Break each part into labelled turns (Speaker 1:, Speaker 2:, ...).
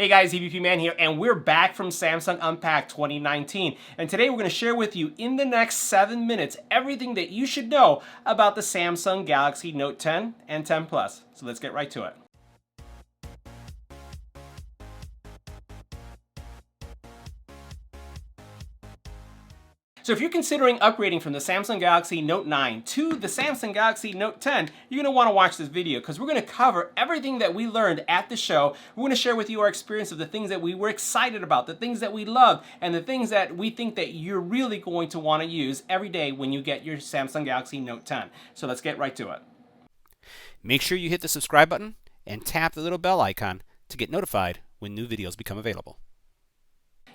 Speaker 1: Hey guys, EBPMAN here, and we're back from Samsung Unpacked 2019. And today we're going to share with you in the next 7 minutes everything that you should know about the Samsung Galaxy Note 10 and 10 Plus. So let's get right to it. So if you're considering upgrading from the Samsung Galaxy Note 9 to the Samsung Galaxy Note 10, you're going to want to watch this video because we're going to cover everything that we learned at the show. We're going to share with you our experience of the things that we were excited about, the things that we loved, and the things that we think that you're really going to want to use every day when you get your Samsung Galaxy Note 10. So let's get right to it.
Speaker 2: Make sure you hit the subscribe button and tap the little bell icon to get notified when new videos become available.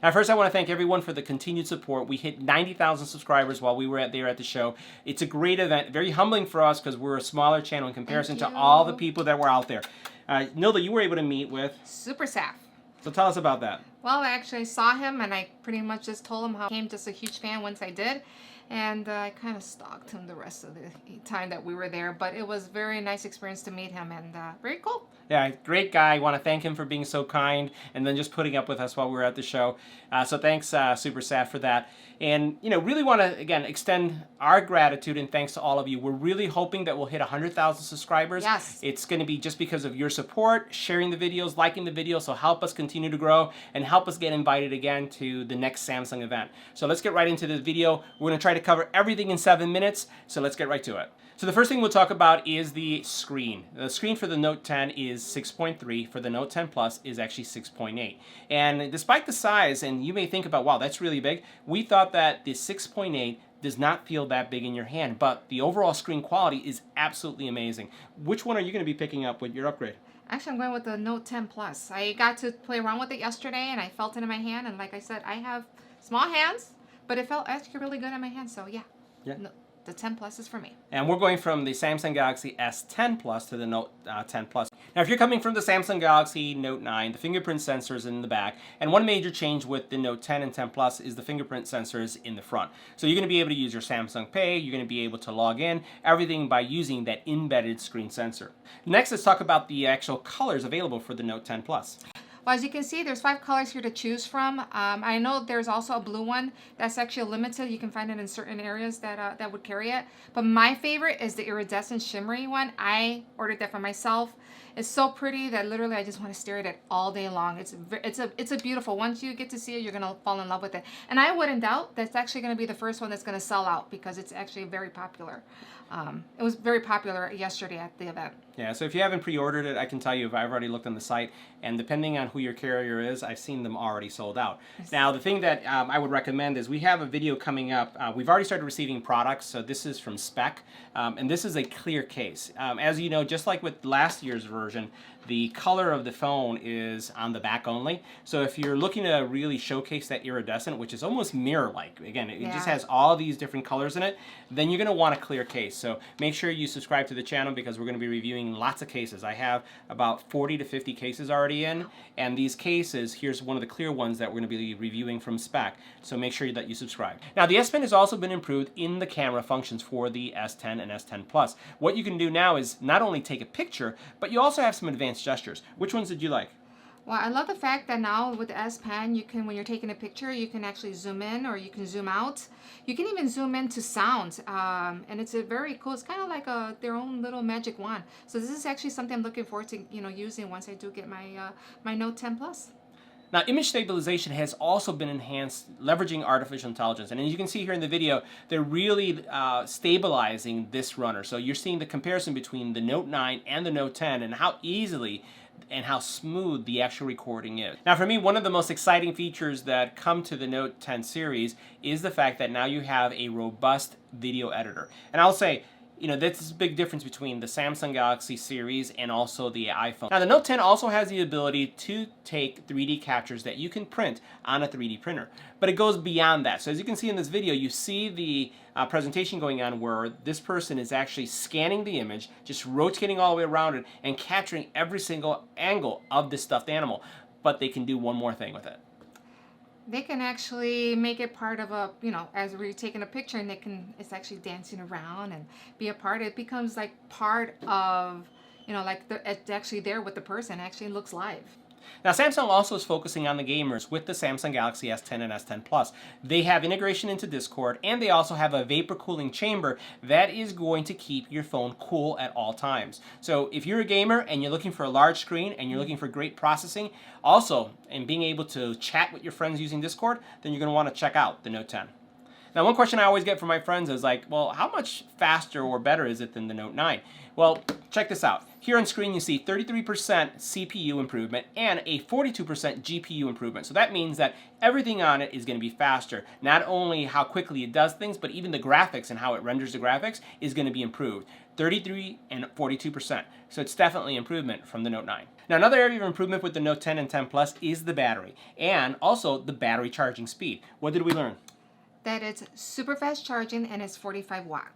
Speaker 1: Now, first, I want to thank everyone for the continued support. We hit 90,000 subscribers while we were there at the show. It's a great event, very humbling for us because we're a smaller channel in comparison to all the people that were out there. Nilda, you were able to meet with
Speaker 3: Super Saf.
Speaker 1: So tell us about that.
Speaker 3: Well, I actually saw him and I pretty much just told him how I became just a huge fan once I did. And I kind of stalked him the rest of the time that we were there. But it was a very nice experience to meet him and very cool.
Speaker 1: Yeah, great guy. I want to thank him for being so kind and then just putting up with us while we were at the show. So thanks, Super Saf, for that. And, really want to, again, extend our gratitude and thanks to all of you. We're really hoping that we'll hit 100,000 subscribers.
Speaker 3: Yes.
Speaker 1: It's going to be just because of your support, sharing the videos, liking the videos, so help us continue to grow and help us get invited again to the next Samsung event. So let's get right into this video. We're going to try to cover everything in 7 minutes, so let's get right to it. So the first thing we'll talk about is the screen. The screen for the Note 10 is 6.3. For the Note 10 Plus is actually 6.8. And despite the size, and you may think about, wow, that's really big, we thought that the 6.8 does not feel that big in your hand, but the overall screen quality is absolutely amazing. Which one are you going to be picking up with your upgrade?
Speaker 3: Actually, I'm going with the Note 10 Plus. I got to play around with it yesterday and I felt it in my hand. And like I said, I have small hands, but it felt actually really good in my hand. So yeah. No, the 10 Plus is for me.
Speaker 1: And we're going from the Samsung Galaxy S10 Plus to the Note 10 Plus. Now, if you're coming from the Samsung Galaxy Note 9, the fingerprint sensor is in the back. And one major change with the Note 10 and 10 Plus is the fingerprint sensors in the front. So you're going to be able to use your Samsung Pay. You're going to be able to log in, everything by using that embedded screen sensor. Next, let's talk about the actual colors available for the Note 10 Plus.
Speaker 3: Well, as you can see, there's 5 colors here to choose from. I know there's also a blue one that's actually limited. You can find it in certain areas that would carry it. But my favorite is the iridescent shimmery one. I ordered that for myself. It's so pretty that literally I just want to stare at it all day long. It's a beautiful. Once you get to see it, you're gonna fall in love with it. And I wouldn't doubt that's actually gonna be the first one that's gonna sell out because it's actually very popular. It was very popular yesterday at the event.
Speaker 1: Yeah, so if you haven't pre-ordered it, I can tell you I've already looked on the site, and depending on who your carrier is, I've seen them already sold out. Now, the thing that I would recommend is we have a video coming up. We've already started receiving products, so this is from Spec, and this is a clear case. As you know, just like with last year's version, the color of the phone is on the back only. So if you're looking to really showcase that iridescent, which is almost mirror-like, again, it just has all these different colors in it, then you're going to want a clear case. So make sure you subscribe to the channel because we're going to be reviewing lots of cases. I have about 40 to 50 cases already in, and these cases, here's one of the clear ones that we're going to be reviewing from Spec. So make sure that you subscribe. Now, the S Pen has also been improved in the camera functions for the S10 and S10 Plus. What you can do now is not only take a picture, but you also have some advanced gestures. Which ones did you like?
Speaker 3: Well, I love the fact that now with the S Pen, you can, when you're taking a picture, you can actually zoom in or you can zoom out. You can even zoom into sound, and it's a very cool. It's kind of like their own little magic wand. So this is actually something I'm looking forward to, using once I do get my my Note 10 Plus.
Speaker 1: Now, image stabilization has also been enhanced leveraging artificial intelligence. And as you can see here in the video, they're really stabilizing this runner. So you're seeing the comparison between the Note 9 and the Note 10 and how easily and how smooth the actual recording is. Now, for me, one of the most exciting features that come to the Note 10 series is the fact that now you have a robust video editor. And I'll say, that's a big difference between the Samsung Galaxy series and also the iPhone. Now, the Note 10 also has the ability to take 3D captures that you can print on a 3D printer. But it goes beyond that. So as you can see in this video, you see the presentation going on where this person is actually scanning the image, just rotating all the way around it, and capturing every single angle of this stuffed animal. But they can do one more thing with it.
Speaker 3: They can actually make it part of a, as we're taking a picture and it's actually dancing around and be a part. It becomes like part of, like it's actually there with the person. It actually looks live.
Speaker 1: Now, Samsung also is focusing on the gamers with the Samsung Galaxy S10 and S10 Plus. They have integration into Discord, and they also have a vapor cooling chamber that is going to keep your phone cool at all times. So if you're a gamer and you're looking for a large screen and you're looking for great processing, also, and being able to chat with your friends using Discord, then you're going to want to check out the Note 10. Now, one question I always get from my friends is like, well, how much faster or better is it than the Note 9? Well, check this out. Here on screen you see 33% CPU improvement and a 42% GPU improvement. So that means that everything on it is going to be faster. Not only how quickly it does things, but even the graphics and how it renders the graphics is going to be improved. 33 and 42%. So it's definitely improvement from the Note 9. Now, another area of improvement with the Note 10 and 10 Plus is the battery, and also the battery charging speed. What did we learn?
Speaker 3: That it's super fast charging and it's 45 watt.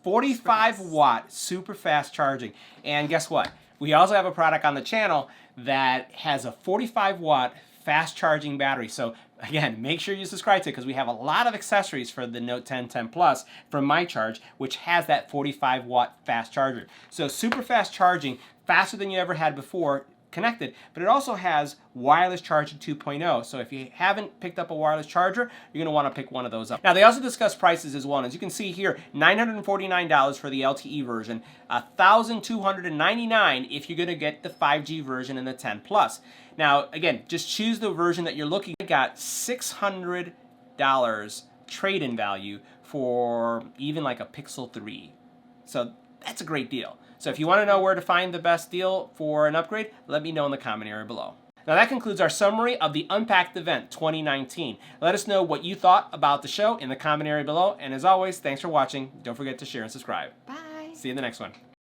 Speaker 1: 45 watt super fast charging. And guess what? We also have a product on the channel that has a 45 watt fast charging battery. So again, make sure you subscribe to it because we have a lot of accessories for the Note 10, 10 Plus from MyCharge, which has that 45 watt fast charger. So super fast charging, faster than you ever had before, connected, but it also has wireless charging 2.0. So if you haven't picked up a wireless charger, you're going to want to pick one of those up. Now, they also discuss prices as well. And as you can see here, $949 for the LTE version, $1,299 if you're going to get the 5G version and the 10 Plus. Now, again, just choose the version that you're looking at. Got $600 trade-in value for even like a Pixel 3. So that's a great deal. So if you want to know where to find the best deal for an upgrade, let me know in the comment area below. Now that concludes our summary of the Unpacked event 2019. Let us know what you thought about the show in the comment area below. And as always, thanks for watching. Don't forget to share and subscribe.
Speaker 3: Bye.
Speaker 1: See you in the next one.